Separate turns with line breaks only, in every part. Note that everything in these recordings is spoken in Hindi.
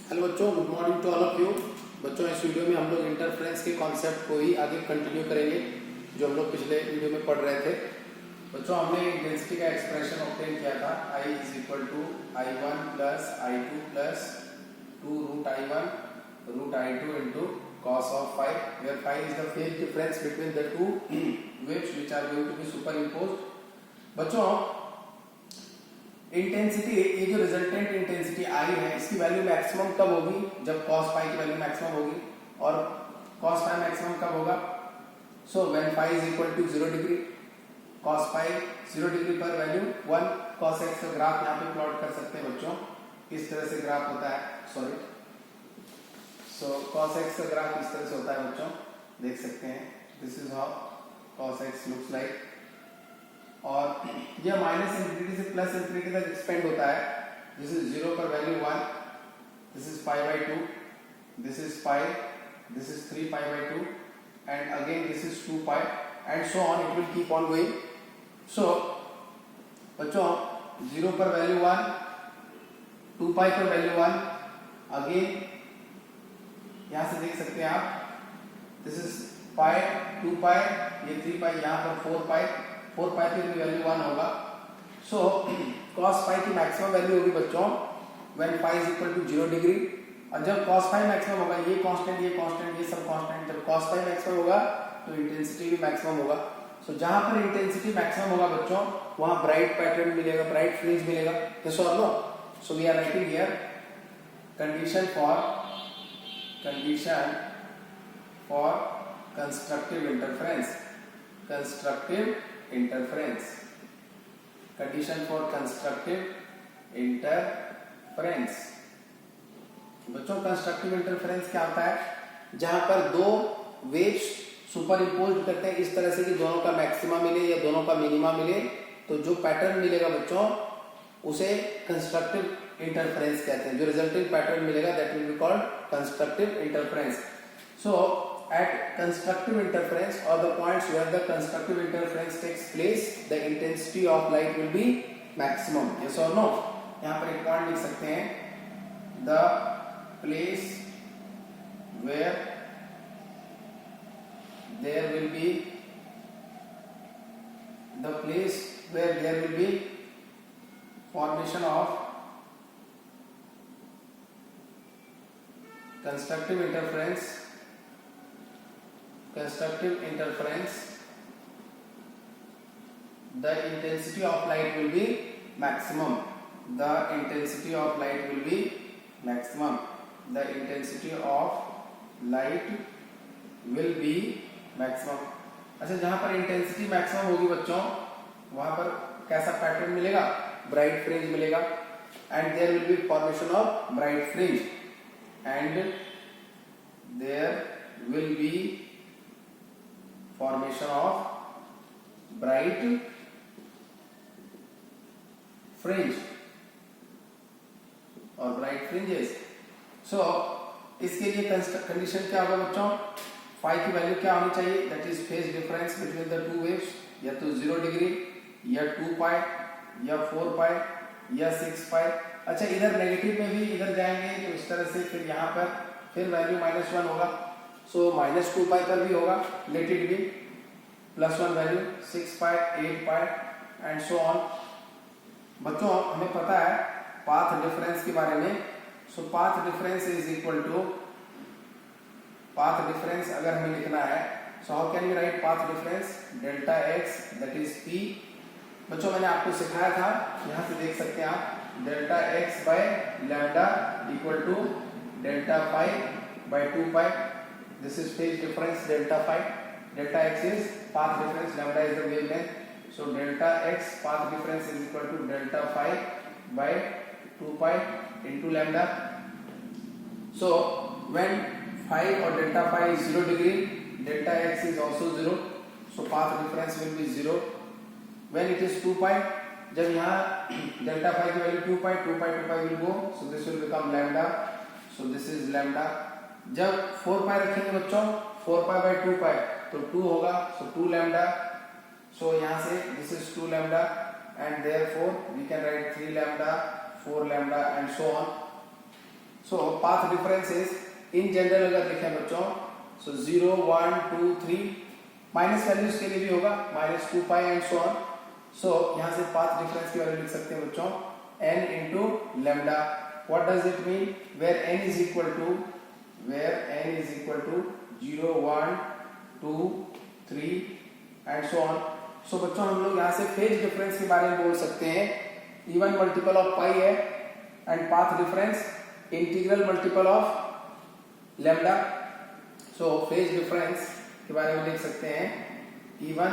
हेलो बच्चों, good morning to all of you. बच्चों, इस वीडियो में हम लोग इंटरफ्रेंस के कॉन्सेप्ट को ही आगे कंटिन्यू करेंगे जो हम लोग पिछले वीडियो में पढ़ रहे थे। बच्चों, हमने डेंसिटी का एक्सप्रेशन ऑब्टेन किया था I is equal to I1 plus I2 plus 2 root I1 root I2 into cos of phi, where phi is the phase difference between the two waves which are going to be superimposed। बच्चों, इंटेंसिटी, ये जो रिजल्टेंट इंटेंसिटी आई है, इसकी वैल्यू मैक्सिमम कब होगी? जब cos phi की वैल्यू मैक्सिमम होगी। और cos phi मैक्सिमम कब होगा? So when phi is equal to 0 degree, cos phi 0 degree पर वैल्यू 1 cos x का ग्राफ यहाँ पे प्लॉट कर सकते हैं बच्चों। इस तरह से ग्राफ होता है, सॉरी, सो cos x का ग्राफ इस तरह से होता है बच्चों, देख सकते हैं। This is how cos x looks like. और यह माइनस इंफिनिटी से प्लस इंफिनिटी तक एक्सपेंड होता है। दिस इज 0 पर value 1, this is pi by 2, this is pi, this is 3 pi by 2 and again this is 2 pi and so on, it will keep on going. सो बच्चों, 0 पर वैल्यू 1, 2 पाई पर वैल्यू 1, अगेन यहां से देख सकते हैं आप, दिस इज पाई, 2 पाई, ये 3 पाई, यहां पर 4 पाई, 4 पाई की वैल्यू 1 होगा। सो cos phi की मैक्सिमम वैल्यू होगी बच्चों when phi is equal to 0 degree. और जब cos phi मैक्सिमम होगा, ये कांस्टेंट, ये कांस्टेंट, ये सब कांस्टेंट, जब cos phi मैक्सिमम होगा तो इंटेंसिटी भी मैक्सिमम होगा। सो जहां पर इंटेंसिटी मैक्सिमम होगा बच्चों, वहां ब्राइट पैटर्न मिलेगा, ब्राइट फ्रिंज मिलेगा। यस और no? So we are writing here condition for constructive interference, constructive interference, condition for constructive interference. बच्चों, कंस्ट्रक्टिव इंटरफेरेंस क्या होता है? जहां पर दो वेव्स सुपर इम्पोज करते हैं इस तरह से कि दोनों का मैक्सिमा मिले या दोनों का मिनिमा मिले, तो जो पैटर्न मिलेगा बच्चों उसे कंस्ट्रक्टिव इंटरफेरेंस कहते हैं। जो रिजल्टिंग पैटर्न मिलेगा that will be called constructive interference. So at constructive interference, or the points where the constructive interference takes place, the intensity of light will be maximum. Yes or no? यहाँ पर एक पॉइंट लिख सकते हैं, the place where there will be formation of constructive interference, the intensity of light will be maximum. The intensity of light will be maximum. The intensity of light will be maximum. अच्छा, जहां पर इंटेंसिटी मैक्सिमम होगी बच्चों, वहां पर कैसा पैटर्न मिलेगा? ब्राइट फ्रिंज मिलेगा। And there will be formation of bright fringe, and there will be formation of bright fringe और bright fringes। So इसके लिए कंडीशन क्या होगा बच्चों? phi की वैल्यू क्या होनी चाहिए? That is phase difference between the two waves, या तो 0 डिग्री या 2 पाई या 4 पाई या 6 पाई। अच्छा, इधर नेगेटिव में भी इधर जाएंगे तो इस तरह से, फिर यहाँ पर फिर वैल्यू -1 होगा। सो -2 पाई पर भी होगा, let it be, +1 value, 6 pi, 8 pi and so on. बच्चों, हमें पता है पाथ डिफरेंस के बारे में। So path difference is equal to, path difference अगर हमें लिखना है, so how can we write path difference? Delta x that is p। बच्चों, मैंने आपको सिखाया था, यहां से देख सकते हैं आप, delta x by lambda equal to delta pi by 2 pi. This is phase difference delta phi. Delta x is path difference, lambda is the wavelength. So delta x path difference is equal to delta phi by 2 pi into lambda. So when phi or delta phi is 0 degree, delta x is also 0. So path difference will be 0. When it is 2 pi, जब यहाँ delta phi की value 2 pi will go. So this will become lambda. So this is lambda. जब 4 पाई रखेंगे बच्चों, 4 पाई बाई 2 पाई तो 2 होगा, सो 2 लैम्डा। सो यहाँ से this is 2 lambda and therefore we can write 3 lambda, 4 lambda and so on. So path difference is in general अगर देखें बच्चों, सो 0 1 2 3 माइनस वैल्यूज के लिए भी होगा -2 पाई एंड सो ऑन। सो यहाँ से पाथ डिफरेंस की वैल्यू लिख सकते हैं बच्चों n into lambda। what does it mean? where n is equal to 0 1 2 3 and so on। सो बच्चों हम लोग यहाँ से फेज डिफरेंस के बारे में बोल सकते हैं, इवन मल्टीपल ऑफ पाई है and path difference integral multiple of lambda. So phase difference के बारे में लिख सकते हैं इवन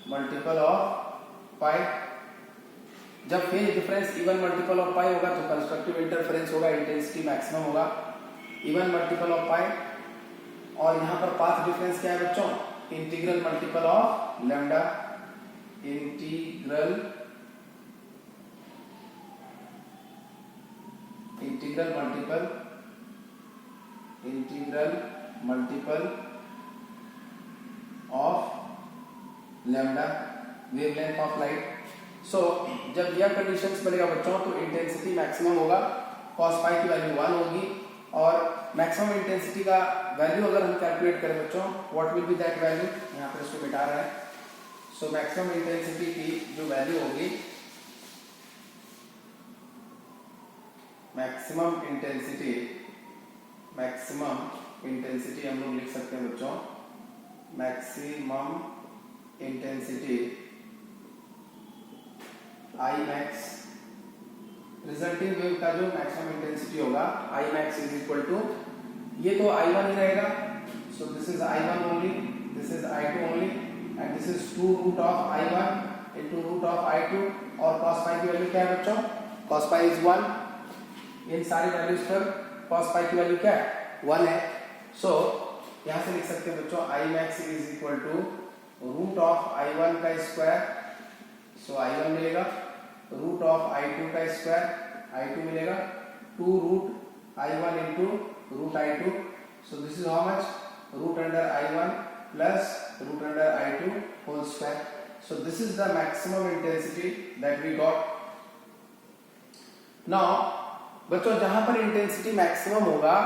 मल्टीपल ऑफ पाई। जब phase difference even multiple of pi होगा तो कंस्ट्रक्टिव इंटरफेरेंस होगा, इंटेंसिटी मैक्सिमम होगा इवन मल्टीपल ऑफ पाई। और यहाँ पर पाथ डिफरेंस क्या है बच्चों? Integral multiple of lambda, integral multiple of lambda, wavelength of light. So जब यह कंडीशंस बनेगा बच्चों तो इंटेंसिटी मैक्सिमम होगा, cos पाई की वैल्यू 1 होगी और मैक्सिमम इंटेंसिटी का वैल्यू अगर हम कैलकुलेट करें बच्चों, what will be that value? यहाँ पर इसको मिटा रहा है। सो मैक्सिमम इंटेंसिटी की जो वैल्यू होगी, मैक्सिमम इंटेंसिटी हम लोग लिख सकते हैं बच्चों, maximum intensity I max, resulting wave का जो मैक्सिमम इंटेंसिटी होगा I max is equal to, ये तो I1 ही रहेगा। So this is I1 only, this is I2 only and this is 2 root of I1 into root of I2। और cos पाई की वैल्यू क्या है बच्चों? cos pi is 1। इन सारी वैल्यूज पर cos पाई की वैल्यू क्या है? 1 है। सो यहां से लिख सकते हैं बच्चों I max is equal to root of I1 का स्क्वायर, सो I1 मिलेगा, रूट ऑफ I2 का स्क्वायर, I2 मिलेगा, 2 root I1 into root I2। So this is how much? Root under I1 plus root under I2 whole square. So this is the maximum intensity that we got. Now बच्चों जहां पर इंटेंसिटी मैक्सिमम होगा,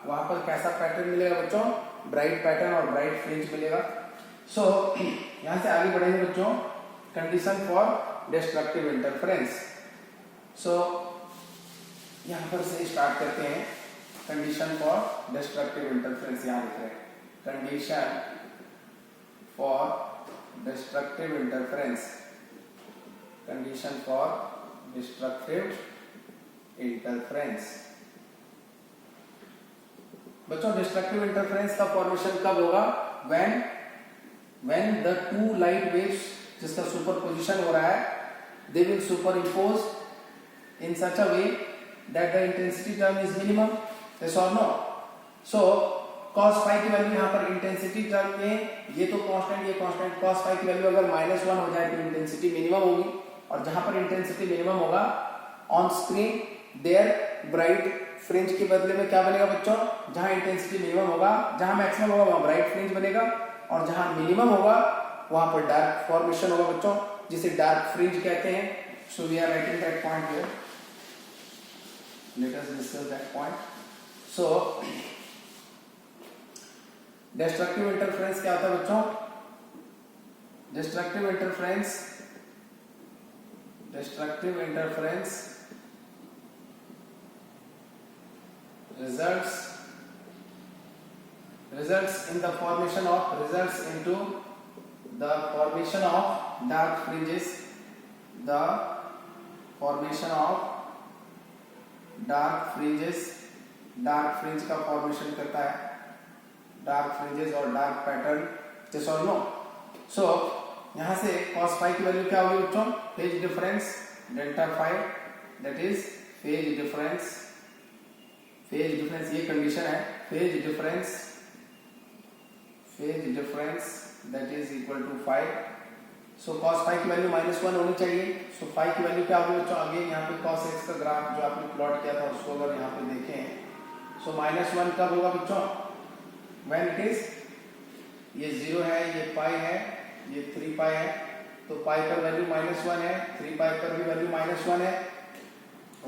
वहां पर कैसा पैटर्न मिलेगा बच्चों? ब्राइट पैटर्न और ब्राइट फ्रिंज मिलेगा। सो यहां से आगे बढ़ेंगे बच्चों, कंडीशन फॉर डिस्ट्रक्टिव इंटरफेरेंस। सो यहां पर से स्टार्ट करते हैं, कंडीशन फॉर डिस्ट्रक्टिव इंटरफेरेंस यहां लिख रहे हैं, condition for destructive interference, condition for destructive interference. बच्चों डिस्ट्रक्टिव इंटरफेरेंस का फॉर्मेशन कब होगा? when the two light waves जिसका सुपरपोजिशन हो रहा है, they will superimpose in such a way that the intensity term is minimum, yes or no? so cos phi की वैल्यू यहाँ पर इंटेंसिटी टर्म में, ये तो कांस्टेंट, ये कांस्टेंट, cos phi की वैल्यू अगर -1 हो जाए तो इंटेंसिटी मिनिमम होगी, और जहां पर इंटेंसिटी मिनिमम होगा on screen there bright fringe के बदले में क्या बनेगा बच्चों? जहां इंटेंसिटी मिनिमम होगा, जहां मैक्सिमम होगा वहां ब्राइट फ्रिंज बनेगा, और जहां मिनिमम होगा वहां पर डार्क फॉर्मेशन होगा बच्चों, जिसे डार्क फ्रिंज कहते हैं। So we are writing that point here, let us discuss that point. So destructive interference क्या होता है बच्चों? Destructive interference results into the formation of dark fringes, dark fringe का फॉर्मेशन करता है, डार्क फ्रिंजेस और dark pattern, yes or no? So यहां से cos phi की वैल्यू क्या होगी बच्चों? Phase difference delta phi, that is phase difference, ये कंडीशन है, phase difference that is equal to 5। So cos phi की वैल्यू -1 होनी चाहिए। सो phi की वैल्यू क्या होगी बच्चों? अगेन यहाँ पे cos x का ग्राफ जो आपने प्लॉट किया था उसको अगर यहाँ पे देखें, सो -1 कब होगा बच्चों? व्हेन इट इज, ये 0 है, ये पाई है, ये 3 पाई है, तो पाई पर वैल्यू -1 है, 3 पाई पर भी वैल्यू -1 है,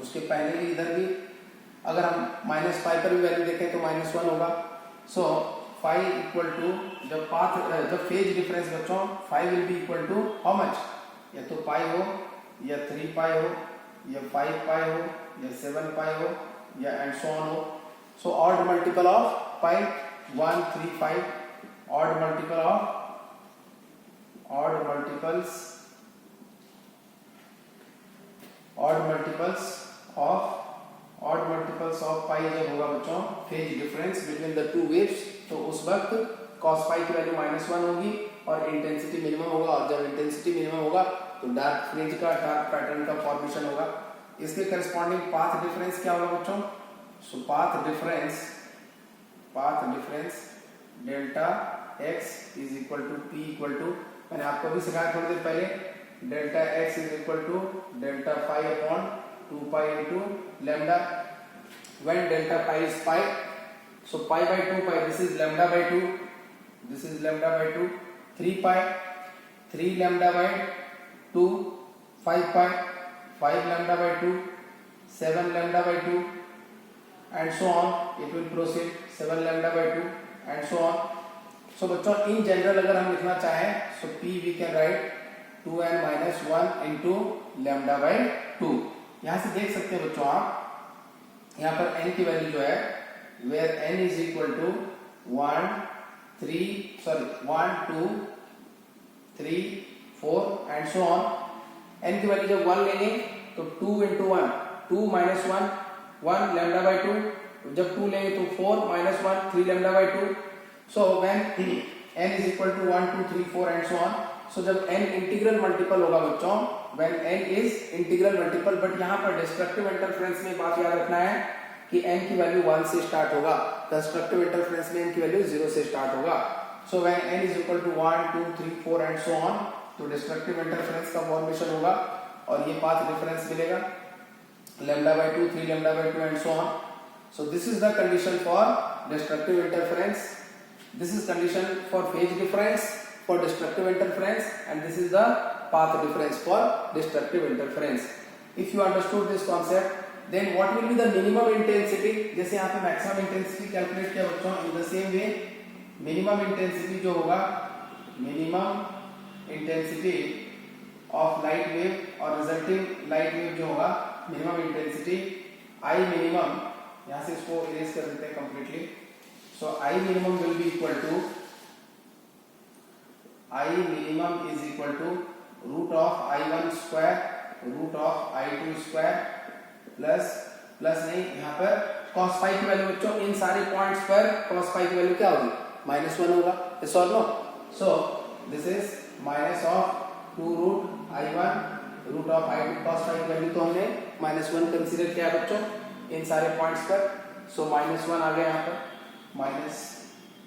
उसके पहले भी इधर भी अगर हम माइनस पाई पर भी वैल्यू देखें तो -1 होगा। सो फाई इक्वल टू जब फेज डिफरेंस बच्चों phi will be equal to how much, या तो पाई हो या 3 पाई हो या 5 पाई हो या 7 पाई हो या एंड सो ऑन हो। So odd multiple of pi 1 3 5, odd multiples of pi जब होगा बच्चों phase difference between the two waves, तो उस वक्त cos पाई की वैल्यू -1 होगी और इंटेंसिटी मिनिमम होगा, और जब इंटेंसिटी मिनिमम होगा तो डार्क फ्रिंज का डार्क पैटर्न का फॉर्मेशन होगा। इसके करस्पॉन्डिंग पाथ डिफरेंस क्या होगा बच्चों? So path difference delta x is equal to p equal to, मैंने आपको भी सिखाया थोड़ी देर पहले, delta x is equal to delta pi upon 2 pi into lambda, when delta pi is pi, so pi by 2 pi, this is lambda by 2, 3 pi 3 lambda by 2, 5 pi 5 lambda by 2, 7 lambda by 2 and so on, it will proceed 7 lambda by 2 and so on. So बच्चों इन जनरल अगर हम लिखना चाहें so p we can write 2n minus 1 into lambda by 2। यहाँ से देख सकते हैं बच्चों आप यहाँ पर n की वैल्यू जो है where n is equal to 1 2 3 4 and so on, n की वैल्यू जब 1 लेंगे तो 2 into 1 2 minus 1 lambda by 2, जब 2 लेंगे तो 4 minus 1 3 lambda by 2। so when n is equal to 1 2 3 4 and so on, so जब n इंटीग्रल मल्टीपल होगा बच्चों, when n is integral multiple, but यहाँ पर डिस्ट्रक्टिव इंटरफेरेंस में बात याद रखना है कि n की वैल्यू 1 से स्टार्ट होगा, कंस्ट्रक्टिव इंटरफेरेंस में n की वैल्यू 0 से स्टार्ट होगा। so when n is equal to 1 2 3 4 and so on, तो डिस्ट्रक्टिव इंटरफेरेंस का फॉर्मेशन होगा और ये पाथ डिफरेंस मिलेगा lambda by 2 3 lambda by 2 and so on। so this is the condition for destructive interference, this is condition for phase difference for destructive interference, and this is the path difference for destructive interference। if you understood this concept, then what will be the minimum intensity? जैसे यहाँ पे maximum intensity कैलकुलेट किया बच्चों, in the same way minimum intensity जो होगा, minimum intensity of light wave और resulting light wave जो होगा, minimum intensity I minimum, यहाँ से इसको erase कर देते हैं completely। so I minimum will be equal to root of I1 square root of I2 square plus नहीं, यहाँ पर cos phi की वैल्यू बच्चों इन सारे पॉइंट्स पर cos phi की वैल्यू क्या होगी? -1 होगा, yes or no? so this is minus of 2 root I1 root of I2 cos phi की वैल्यू तो हमने -1 कंसीडर किया बच्चों इन सारे पॉइंट्स पर, so -1 आ गया यहाँ पर minus,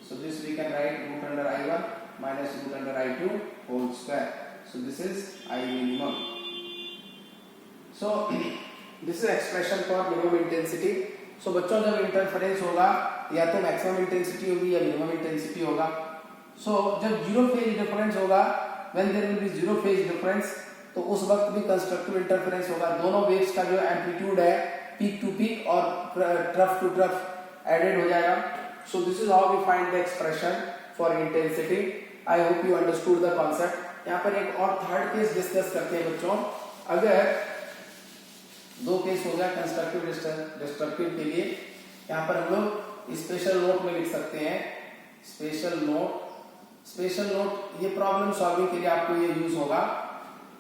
so this we can write root under I1 minus root under I2 whole square, so this is I minimum। so this is expression for minimum intensity। so बच्चों जब इंटरफेरेंस होगा या तो मैक्सिमम इंटेंसिटी होगी या मिनिमम इंटेंसिटी होगा। so जब जीरो फेज डिफरेंस होगा, when there will be zero phase difference, तो उस वक्त भी कंस्ट्रक्टिव इंटरफेरेंस होगा, दोनों वेव्स का जो एम्पलीट्यूड है पीक टू पीक और ट्रफ टू ट्रफ एडेड हो जाएगा। so this is how we find the expression for intensity। I hope you understood the concept। यहाँ पर एक और थर्ड केस डिस्कस करते हैं बच्चों। अगर दो केस हो गया कंस्ट्रक्टिव डिस्ट्रक्टिव के लिए, यहाँ पर हम लोग स्पेशल नोट में लिख सकते हैं, स्पेशल नोट ये प्रॉब्लम सॉल्विंग के लिए आपको ये यूज होगा।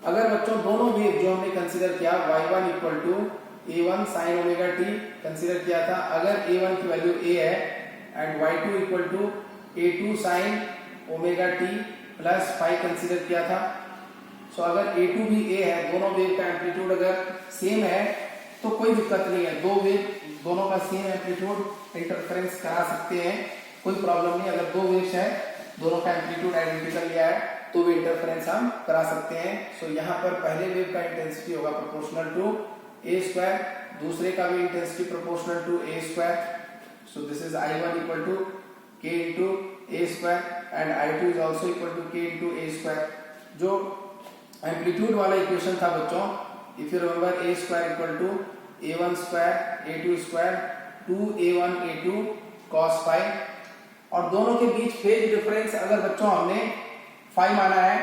अगर बच्चों दोनों वेव जो हमने कंसीडर किया y1 equal to a1 sin omega t consider किया था, अगर a1 की वैल्यू a है and y2 equal to a2 sin omega t plus five consider किया था। सो अगर a2 भी a है, दोनों वेव का एम्पलीट्यूड अगर सेम है तो कोई दिक्कत नहीं है, दो वेव दोनों का सेम एम्पलीट्यूड इंटरफेरेंस करा सकते हैं, कोई प्रॉब्लम नहीं। अगर दो वेव्स है दोनों का एम्पलीट्यूड आइडेंटिकल लिया है तो वे इंटरफेरेंस हम करा सकते हैं। सो यहाँ पर पहले वेव का इंटेंसिटी होगा प्रोपोर्शनल टू a स्क्वायर, दूसरे का भी intensity proportional to a square. So this is I1 equal to k into a square and I2 is also equal to k into a square. जो एम्पलीट्यूड वाला इक्वेशन था बच्चों, if you remember a square equal to a1 square a2 square 2a1 a2 cos phi, और दोनों के बीच फेज डिफरेंस अगर बच्चों हमने फाई माना है,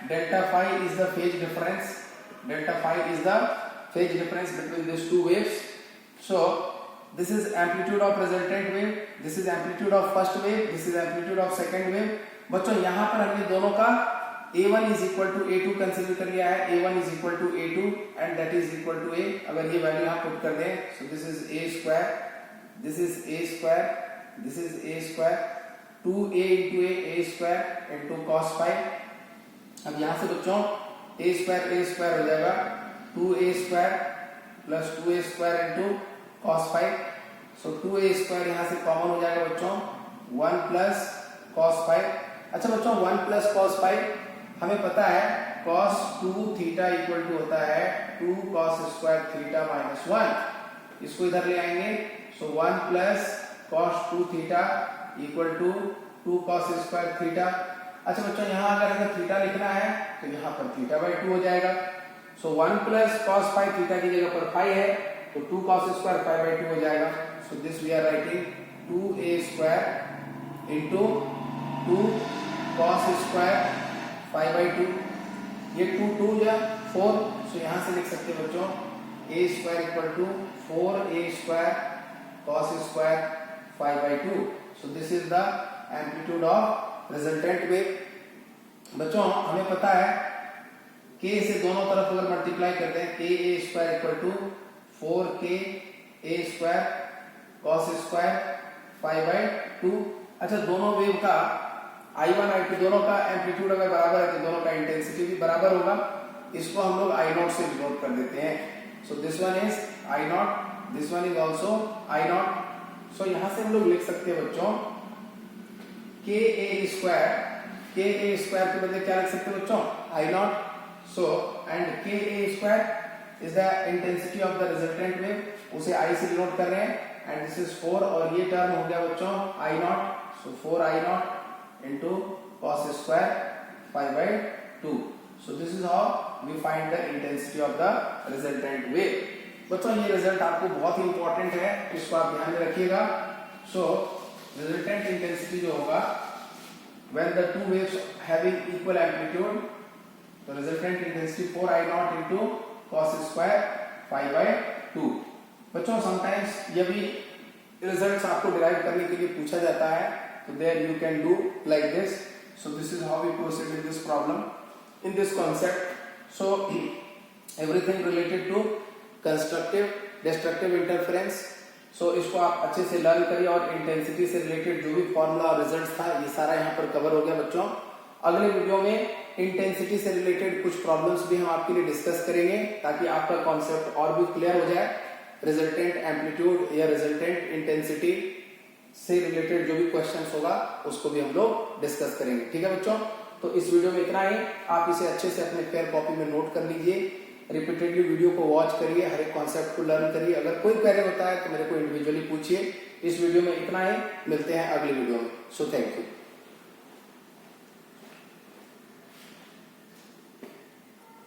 delta phi is the phase difference, delta phi is the phase difference between this two waves. So this is amplitude of resultant wave, this is amplitude of first wave, this is amplitude of second wave. बच्चों यहाँ पर हमने दोनों का a1 is equal to a2 consider कर लिया है, a1 is equal to a2 and that is equal to a. अगर ये वैल्यू यहाँ पुट कर दें, so this is a square, this is a square, this is a square, 2a into a square into cos phi. अब यहाँ से बच्चों a square हो जाएगा 2a square plus 2a square into cos phi. So 2a square यहाँ से कॉमन हो जाएगा बच्चों 1 plus cos phi. अच्छा बच्चों 1 plus cos phi हमें पता है cos 2 थीटा इक्वल टू होता है 2 cos स्क्वायर थीटा माइनस 1. इसको इधर ले आएंगे, so 1 plus cos 2 theta equal to 2 cos square theta. अच्छा बच्चों यहाँ अगर हमें थीटा लिखना है तो यहाँ पर थीटा बाई 2 हो जाएगा. So 1 plus cos phi theta की जगह पर phi है तो 2 cos स्क्वायर phi by 2 हो जाएगा. So this we are writing 2a square into 2 cos square phi by 2. ये 2 या 4, so यहाँ से लिख सकते हैं बच्चों a square equal to 4a square cos square phi by 2. So this is the amplitude of resultant wave. बच्चों हमें पता है k से दोनों तरफ अगर मल्टीप्लाई करते हैं k a square equal to 4k a square cos square phi by 2. अच्छा दोनों वेव का I1 I2 दोनों का एम्पलीट्यूड अगर बराबर है तो दोनों का इंटेंसिटी भी बराबर होगा. इसको हम लोग I0 से डिनोट कर देते हैं. So this one is I0, this one is also I0. सो यहाँ से हम लोग लिख सकते हैं बच्चों k a स्क्वायर के बदले क्या लिख सकते हैं बच्चों I0. So and k a square is the intensity of the resultant wave, उसे I से डिनोट कर रहे हैं, and this is 4 और ये टर्म हो गया बच्चों I0. so 4 I0 into cos square phi by 2. so this is how we find the intensity of the resultant wave. बच्चों ये रिजल्ट आपको बहुत ही इंपॉर्टेंट है, इसको आप ध्यान में रखिएगा. so resultant intensity जो होगा when the two waves having equal amplitude, the resultant intensity 4 I0 into cos square phi by 2. बच्चों समटाइम्स ये भी रिजल्ट्स आपको डिराइव करने के लिए पूछा जाता है, तो there you can do like this. So this is how we proceed in this problem, in this concept. So everything related to constructive destructive interference. So इसको आप अच्छे से लर्न करिए और इंटेंसिटी से रिलेटेड जो भी फॉर्मूला और रिजल्ट्स था ये सारा यहाँ पर कवर हो गया बच्चों. अगले वीडियो में इंटेंसिटी से रिलेटेड कुछ प्रॉब्लम्स भी हम आपके लिए डिस्कस करेंगे ताकि आपका कॉन्सेप्ट और भी क्लियर हो जाए. रिजल्टेंट एम्पलीट्यूड या रिजल्टेंट इंटेंसिटी से रिलेटेड जो भी क्वेश्चंस होगा उसको भी हम लोग डिस्कस करेंगे. ठीक है बच्चों, तो इस वीडियो में इतना ही. आप इसे अच्छे से अपने फेयर कॉपी में नोट कर लीजिए, रिपीटेडली वीडियो को वॉच करिए, हर एक कॉन्सेप्ट को लर्न करिए. अगर कोई क्वेरी होता है तो मेरे को इंडिविजुअली पूछिए. इस वीडियो में इतना ही, मिलते हैं अगले वीडियो में. So thank you.